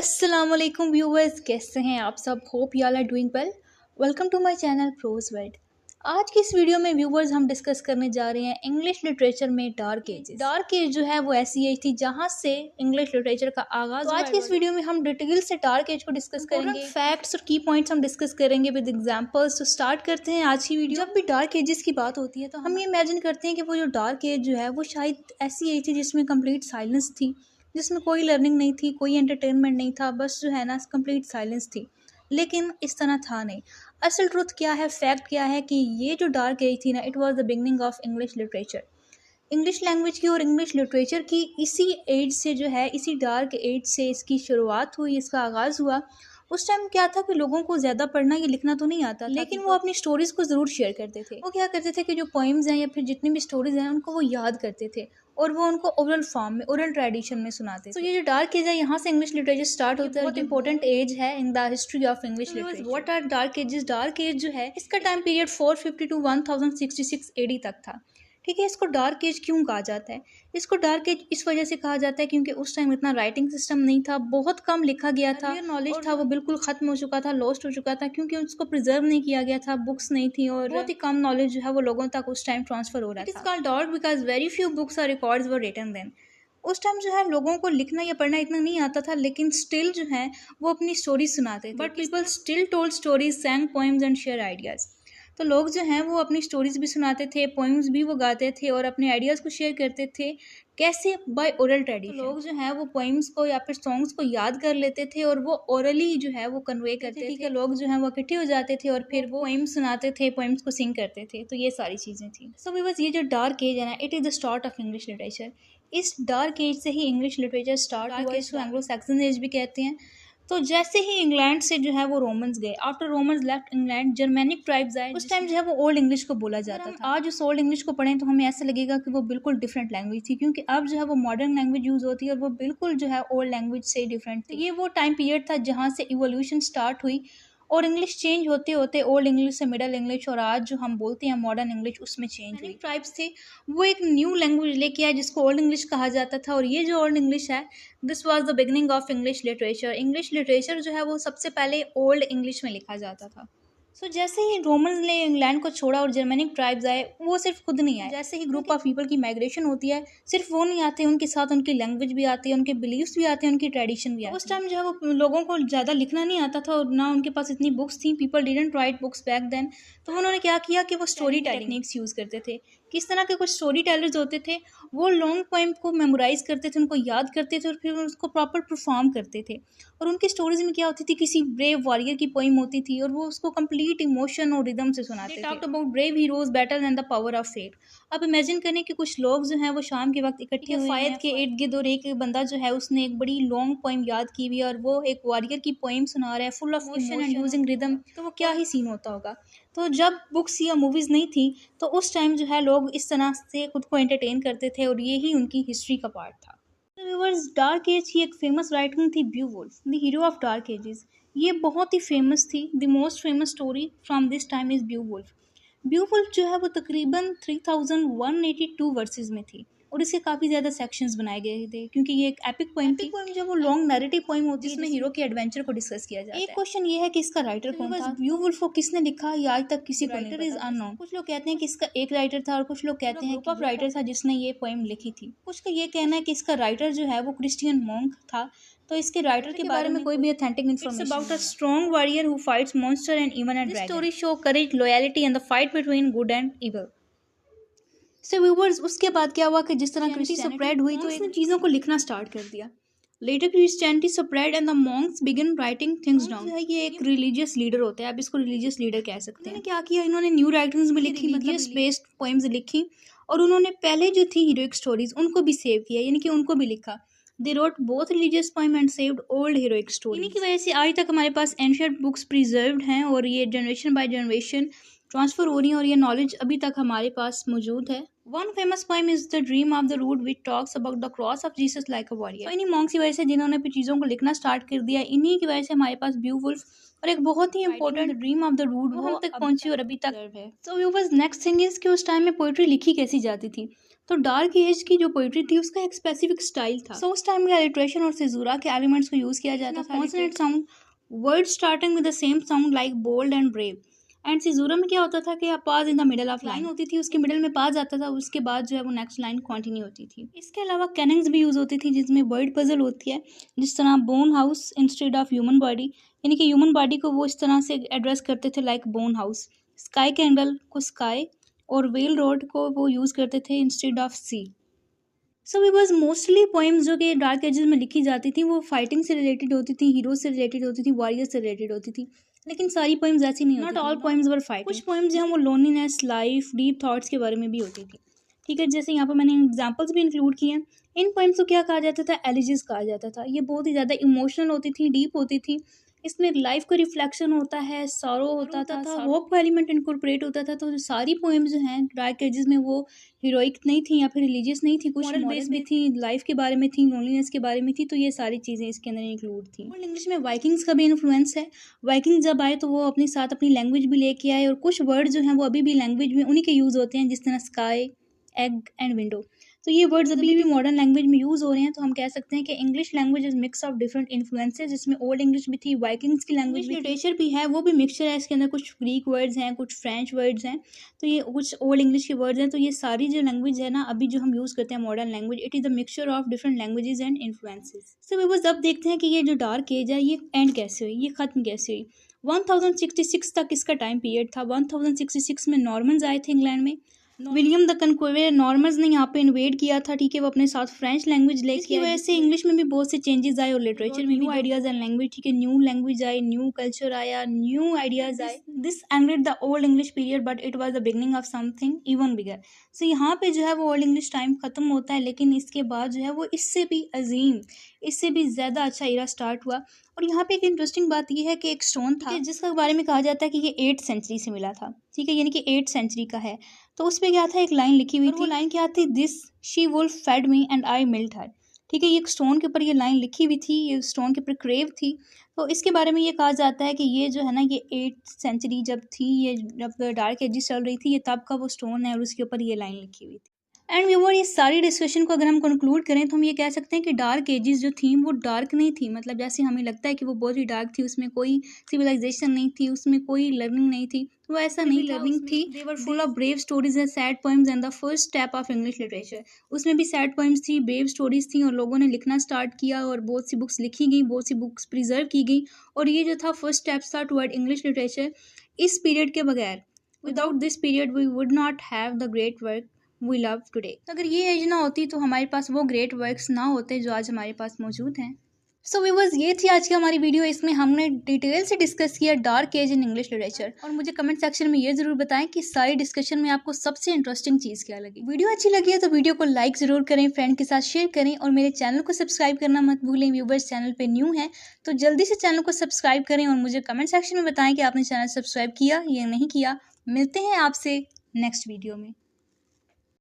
अस्सलाम वालेकुम व्यूवर्स, कैसे हैं आप सब? Hope you all are doing well. Welcome to my channel prose world. आज की इस वीडियो में व्यूवर्स हम डिस्कस करने जा रहे हैं इंग्लिश लिटरेचर में डार्क एजेस। डार्क एज जो है वो ऐसी एज थी जहां से इंग्लिश लिटरेचर का आगाज। तो आज की इस वीडियो में हम डिटेल से डार्क एज को डिस्कस करेंगे, फैक्ट्स और की पॉइंट्स हम डिस्कस करेंगे विद एग्जांपल्स। तो स्टार्ट करते हैं आज की वीडियो। जब भी डार्क एजेस की बात होती है तो हम ये इमेजिन करते हैं कि वो जो डार्क एज जो है वो शायद ऐसी एज थी जिसमें कंप्लीट साइलेंस थी, जिसमें कोई लर्निंग नहीं थी, कोई एंटरटेनमेंट नहीं था, बस जो है ना कंप्लीट साइलेंस थी। लेकिन इस तरह था नहीं। असल ट्रुथ क्या है, फैक्ट क्या है कि ये जो डार्क एज थी ना, it was the beginning of English literature. English language की और इंग्लिश लिटरेचर की इसी एज से जो है, इसी डार्क एज से इसकी शुरुआत हुई, इसका आगाज़ हुआ। उस टाइम क्या था कि लोगों को ज़्यादा पढ़ना या लिखना तो नहीं आता, लेकिन वो अपनी स्टोरीज़ को ज़रूर शेयर करते थे। वो क्या करते थे कि जो पोइम्स हैं या फिर जितनी भी स्टोरीज़ हैं उनको वो याद करते थे और वो उनको ओरल फॉर्म में, ओरल ट्रेडिशन में सुनाते थे। तो ये जो डार्क एज है, यहाँ से इंग्लिश लिटरेचर स्टार्ट होता है। बहुत इंपॉर्टेंट एज है in the history of English literature. What are dark ages? Dark age जो है इसका टाइम पीरियड 450 टू 1066 एडी तक था। ठीक है, इसको डार्क एज क्यों कहा जाता है? इसको डार्क एज इस वजह से कहा जाता है क्योंकि उस टाइम इतना राइटिंग सिस्टम नहीं था, बहुत कम लिखा गया था, नॉलेज था वो बिल्कुल खत्म हो चुका था, लॉस्ट हो चुका था, क्योंकि उसको प्रिजर्व नहीं किया गया था, बुक्स नहीं थी और बहुत ही कम नॉलेज जो है वो लोगों तक उस टाइम ट्रांसफर हो रहा था। It is called dark because very few books और रिकॉर्ड्स वर रिटन देन। उस टाइम जो है लोगों को लिखना या पढ़ना इतना नहीं आता था, लेकिन स्टिल जो है वो अपनी स्टोरी सुनाते थे। But people still told stories, सैंग poems and share ideas. तो लोग जो हैं वो अपनी स्टोरीज भी सुनाते थे, पोइम्स भी वो गाते थे और अपने आइडियाज़ को शेयर करते थे। कैसे? By oral tradition. लोग जो हैं वो पोइम्स को या फिर सॉन्ग्स को याद कर लेते थे और वो ओरली जो है वो कन्वे करते थे। लोग जो हैं वो इकट्ठे हो जाते थे और फिर वो पोइम्स सुनाते थे, पोइम्स को सिंग करते थे। तो ये सारी चीज़ें थी। सो व्यूअर्स, ये जो डार्क एज है ना, it is the start of English literature. इस डार्क एज से ही इंग्लिश लिटरेचर स्टार्ट हुआ। इसको एंग्लो सैक्सन एज भी कहते हैं। तो जैसे ही इंग्लैंड से जो है वो रोमन्स गए, after Romans left England, Germanic tribes आए। उस टाइम जो है वो ओल्ड इंग्लिश को बोला जाता था। आज उस ओल्ड इंग्लिश को पढ़ें तो हमें ऐसा लगेगा कि वो बिल्कुल डिफरेंट लैंग्वेज थी, क्योंकि अब जो है वो मॉडर्न लैंग्वेज यूज़ होती है और वो बिल्कुल जो है ओल्ड लैंग्वेज से डिफरेंट थी। ये वो टाइम पीरियड था जहाँ से इवोल्यूशन स्टार्ट हुई और इंग्लिश चेंज होते होते ओल्ड इंग्लिश से मिडल इंग्लिश और आज जो हम बोलते हैं मॉडर्न इंग्लिश, उसमें चेंज हुई। ट्राइब्स थे वो एक न्यू लैंग्वेज लेके आए जिसको ओल्ड इंग्लिश कहा जाता था, और ये जो ओल्ड इंग्लिश है, this was the beginning of English literature. English literature जो है वो सबसे पहले ओल्ड इंग्लिश में लिखा जाता था। सो जैसे ही रोमन्स ने इंग्लैंड को छोड़ा और जर्मेनिक ट्राइब्स आए, वो सिर्फ खुद नहीं आए। जैसे ही ग्रुप ऑफ पीपल की माइग्रेशन होती है, सिर्फ वो नहीं आते, उनके साथ उनकी लैंग्वेज भी आती है, उनके बिलीव्स भी आते हैं, उनकी ट्रेडिशन भी आती है। उस टाइम जो है वो लोगों को ज़्यादा लिखना नहीं आता था और ना उनके पास इतनी बुक्स थी। People didn't write books back then. तो उन्होंने क्या किया कि वो स्टोरी टेक्निक्स यूज़ करते थे। किस तरह के? कुछ स्टोरी टेलर्स होते थे, वो लॉन्ग पोएम को मेमोराइज करते थे, उनको याद करते थे और फिर उसको प्रॉपर परफॉर्म करते थे। और उनकी स्टोरीज में क्या होती थी, किसी ब्रेव वॉरियर की पोइम होती थी और वो उसको कंप्लीट इमोशन और रिदम से सुनाते थे। Talked about brave heroes better than the power of fate. अब इमेजिन करें कि कुछ लोग जो हैं वो शाम के वक्त इकट्ठे हुए फायद के इर्द गिर्द और एक बंदा जो है उसने एक बड़ी लॉन्ग पोइम याद की हुई है और वो एक वॉरियर की पोइम सुना रहा है full of emotion and using rhythm. तो वो क्या ही सीन होता होगा। तो जब बुक्स या मूवीज़ नहीं थी तो उस टाइम जो है लोग इस तरह से खुद को एंटरटेन करते थे और ये ही उनकी हिस्ट्री का पार्ट था। व्यूअर्स, डार्क एज की एक फेमस राइटिंग थी Beowulf, the hero of dark ages. ये बहुत ही फेमस थी। The most famous story from this time is Beowulf. Beowulf जो है वो तकरीबन 3182 वर्सेस में थी और इसके काफ़ी ज़्यादा सेक्शंस बनाए गए थे, क्योंकि ये एक एपिक पोएम थी। पोएम जो वो लॉन्ग नैरेटिव पोएम होती है जिसमें हीरो के एडवेंचर को डिस्कस किया जाता है। एक क्वेश्चन ये है कि इसका राइटर कौन था? ब्यूवुल्फ को किसने लिखा, ये आज तक किसी को राइटर इज अननोन। कुछ लोग कहते हैं कि इसका एक राइटर था और कुछ लोग कहते हैं ग्रुप ऑफ राइटर था जिसने ये पोएम लिखी थी। कुछ का ये कहना है कि इसका राइटर जो है वो क्रिश्चियन मॉन्क था। तो इसके राइटर के बारे में कोई भी authentic information. It's about a strong warrior who fights monster and even a dragon. Story show courage, loyalty and the fight between good and evil. So viewers, उसके बाद क्या हुआ कि जिस तरह क्रिश्चियनिटी स्प्रेड हुई तो इसने चीज़ों को लिखना स्टार्ट कर दिया। Later Christianity spread and the monks begin writing things down. ये एक रिलीजियस लीडर होता है, आप इसको रिलीजियस लीडर कह सकते हैं। क्या किया इन्होंने? न्यू राइटिंग्स में लिखी, रिलीजियस बेस्ड पोएम्स लिखी और उन्होंने पहले जो थी हीरोइक स्टोरीज उनको भी सेव किया, यानी कि उनको भी लिखा। They wrote both religious poem and saved old heroic story. इन्हीं की वजह से आज तक हमारे पास एंशिएंट बुक्स प्रिजर्व्ड हैं और ये जनरेशन बाय जनरेशन ट्रांसफ़र हो रही हैं और ये नॉलेज अभी तक हमारे पास मौजूद है। One famous poem is The Dream of the Root, which talks about the cross of Jesus like a warrior. तो इन्हीं मॉन्क्स की वजह से जिन्होंने फिर चीज़ों को लिखना स्टार्ट कर दिया, इन्हीं की वजह से हमारे पास ब्यूवुल्फ और एक बहुत ही important the dream of the rood वो हम तक पहुंची और अभी तक है। So viewers, next thing is कि उस टाइम में पोइट्री लिखी कैसी जाती थी। तो डार्क एज की जो पोइट्री थी उसका एक स्पेसिफिक स्टाइल था। सो उस टाइम में लिटरेशन और सिजुरा के एलिमेंट्स को यूज किया जाता था। Consonant sound, word starting with the same sound like bold and brave. And caesura में क्या होता था कि pause in the middle of line होती थी, उसके मिडल में पाज आता था, उसके बाद जो है वो नेक्स्ट लाइन कंटिन्यू होती थी। इसके अलावा कैनिंग्स भी यूज होती थी जिसमें वर्ड पजल होती है, जिस तरह bone house instead of human body, यानी कि ह्यूमन बॉडी को वो इस तरह से एड्रेस करते थे like bone house. Sky candle को स्काई और वेल रोड को वो यूज करते थे instead of sea. So we बस मोस्टली पोएम्स जो कि डार्क एजेस में लिखी जाती थी वो फाइटिंग से रिलेटेड होती थी, हीरो से रिलेटेड होती थी, वॉरियर से रिलेटेड होती थी। लेकिन सारी पोएम्स ऐसी नहीं होती। Not all poems were fighting. कुछ पोएम्स जो हैं वो लोनलीनेस, लाइफ, डीप थॉट्स के बारे में भी होती थी। ठीक है, जैसे यहाँ पर मैंने एग्जाम्पल्स भी इंक्लूड किए हैं। इन पोएम्स को क्या कहा जाता था? एलिजीज कहा जाता था। ये बहुत ही ज़्यादा इमोशनल होती थी, डीप होती थी। इसमें लाइफ का रिफ्लेक्शन होता है, सॉरो होता था, होप का एलिमेंट इनकॉर्पोरेट होता था। तो जो सारी पोएम्स जो हैं डार्क एजेस में वो हीरोइक नहीं थी या फिर रिलीजियस नहीं थी, कुछ मॉरल बेस भी थी, लाइफ के बारे में थी, लोनलीनेस के बारे में थी। तो ये सारी चीज़ें इसके अंदर इंक्लूड थी। ओल्ड इंग्लिश में वाइकिंग्स का भी इन्फ्लुएंस है। वाइकिंग जब आए तो वो अपने साथ अपनी लैंग्वेज भी लेके आए और कुछ वर्ड जो हैं वो अभी भी लैंग्वेज में उन्हीं के यूज़ होते हैं, जिस तरह स्काई, एग एंड विंडो। तो ये वर्ड्स अभी भी मॉडर्न लैंग्वेज में यूज़ हो रहे हैं। तो हम कह सकते हैं कि English language is mix of different influences, जिसमें ओल्ड इंग्लिश भी थी, वाइकिंग्स की लैंग्वेज लिटरेचर भी है, वो भी मिक्सचर है। इसके अंदर कुछ ग्रीक वर्ड्स हैं, कुछ फ्रेंच वर्ड्स हैं, तो ये कुछ ओल्ड इंग्लिश के वर्ड्स हैं। तो ये सारी जो लैंग्वेज है ना अभी जो हम यूज़ करते हैं modern language, it is the mixture of different languages and influences. So बस अब देखते हैं कि ये जो डार्क एज है ये एंड कैसे हुई, ये ख़त्म कैसे हुई। 1066 तक इसका टाइम पीरियड था। 1066 में नॉर्मन्स आए थे इंग्लैंड में। विलियम द कन्क्वेवर नॉर्मन्स ने यहाँ पे इन्वेड किया था। ठीक है, वो अपने साथ फ्रेंच लैंग्वेज लेके आए। वजह से इंग्लिश में भी बहुत से चेंजेस आए और लिटरेचर में भी आइडियाज एंड लैंग्वेज। ठीक है, न्यू लैंग्वेज आई, न्यू कल्चर आया, न्यू आइडियाज आए। This ended the old English period but it was the beginning of something even bigger. So यहाँ पे जो है वो ओल्ड इंग्लिश टाइम खत्म होता है, लेकिन इसके बाद जो है वो इससे भी अजीम, इससे भी ज़्यादा अच्छा इरा स्टार्ट हुआ। और यहाँ पे एक इंटरेस्टिंग बात यह है कि एक स्टोन था जिसके बारे में कहा जाता है कि ये 8th सेंचुरी से मिला था। ठीक है, यानी कि 8th सेंचुरी का है। तो उस पर क्या था, एक लाइन लिखी हुई थी। वो लाइन क्या थी? This she wolf fed me and I milled her. ठीक है, ये एक स्टोन के ऊपर ये लाइन लिखी हुई थी, ये स्टोन के ऊपर क्रेव थी। तो इसके बारे में ये कहा जाता है कि ये जो है ना ये 8th सेंचुरी जब थी, ये जब डार्क एजेस चल रही थी, ये तब का वो स्टोन है और उसके ऊपर ये लाइन लिखी हुई थी। एंड व्यूअर, ये सारी डिस्कशन को अगर हम कंक्लूड करें तो हम ये कह सकते हैं कि डार्क एजेस जो थी वो डार्क नहीं थी। मतलब जैसे हमें लगता है कि वो बहुत ही डार्क थी, उसमें कोई सिविलाइजेशन नहीं थी, उसमें कोई लर्निंग नहीं थी, तो वो ऐसा नहीं, लर्निंग थी। They were full of brave stories and sad poems and the first step of English literature. उसमें भी सैड पोएम्स थी, ब्रेव स्टोरीज थी और लोगों ने लिखना स्टार्ट किया और बहुत सी बुक्स लिखी गई, बहुत सी बुक्स प्रिजर्व की गई और ये जो था फर्स्ट स्टेप था टुवर्ड इंग्लिश लिटरेचर। इस पीरियड के बगैर, without this period we would not have the great work we love today. अगर ये एज ना होती तो हमारे पास वो ग्रेट वर्क्स ना होते जो आज हमारे पास मौजूद हैं। सो व्यूअर्स, ये थी आज की हमारी वीडियो। इसमें हमने डिटेल से डिस्कस किया dark age in English literature. और मुझे कमेंट सेक्शन में ये जरूर बताएं कि सारी डिस्कशन में आपको सबसे इंटरेस्टिंग चीज़ क्या लगी। वीडियो अच्छी लगी है तो वीडियो को लाइक ज़रूर करें, फ्रेंड के साथ शेयर करें और मेरे चैनल को सब्सक्राइब करना मत भूलें। व्यूअर्स, चैनल पर न्यू हैं तो जल्दी से चैनल को सब्सक्राइब करें और मुझे कमेंट सेक्शन में बताएं कि आपने चैनल सब्सक्राइब किया या नहीं किया। मिलते हैं आपसे नेक्स्ट वीडियो में।